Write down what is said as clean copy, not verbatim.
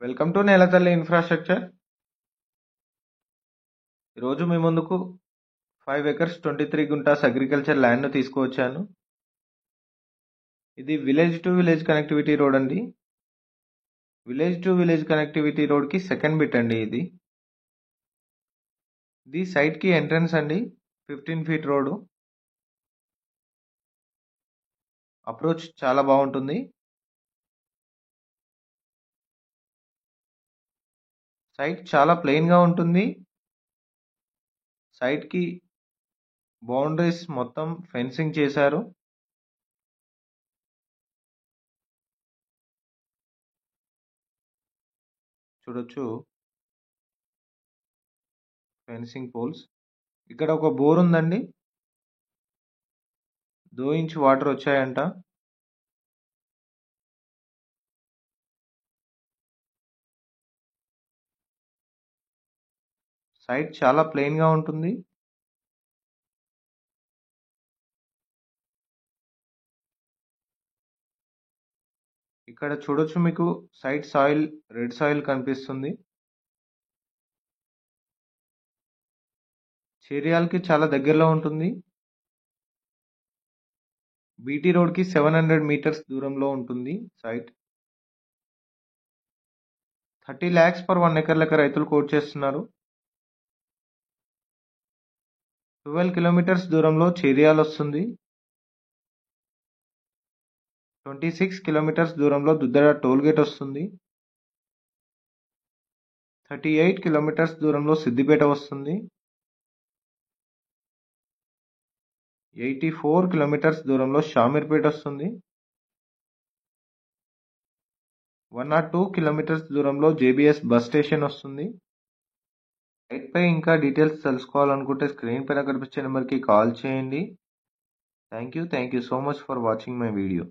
Welcome to నేలతల్లి infrastructure. ఈరోజు మీ ముందుకు 5 acres 23 గుంటాస్ అగ్రికల్చర్ ల్యాండ్ను తీసుకువచ్చాను. ఇది village to village connectivity road అండి. విలేజ్ టు విలేజ్ కనెక్టివిటీ రోడ్కి సెకండ్ బిట్ అండి. ఇది సైట్కి ఎంట్రన్స్ అండి. 15 feet రోడ్డు. అప్రోచ్ చాలా బాగుంటుంది. సైట్ చాలా ప్లెయిన్గా ఉంటుంది. సైట్కి బౌండరీస్ మొత్తం ఫెన్సింగ్ చేశారు. చూడొచ్చు ఫెన్సింగ్ పోల్స్. ఇక్కడ ఒక బోర్ ఉందండి. 2 inch వాటర్ వచ్చాయంట. సైట్ చాలా ప్లెయిన్గా ఉంటుంది. ఇక్కడ చూడొచ్చు మీకు సైట్ సాయిల్ రెడ్ సాయిల్ కనిపిస్తుంది. చేరియాల్కి చాలా దగ్గరలో ఉంటుంది. బీటీ రోడ్కి 700 meters దూరంలో ఉంటుంది సైట్. 30 lakhs per 1 acre లెక్క రైతులు కోట్ చేస్తున్నారు. 12 kilometers దూరంలో చేరియాల్ వస్తుంది. 26 kilometers దూరంలో దుద్దడ టోల్ గేట్ వస్తుంది. 38 kilometers దూరంలో సిద్దిపేట వస్తుంది. 84 kilometers దూరంలో షామీర్పేట వస్తుంది. 102 kilometers దూరంలో జేబీఎస్ బస్ స్టేషన్ వస్తుంది. సైట్ పై ఇంకా డీటెయిల్స్ తెలుసుకోవాలనుకుంటే స్క్రీన్ పైన కనిపించే నెంబర్కి కాల్ చేయండి. Thank you so much for watching my video.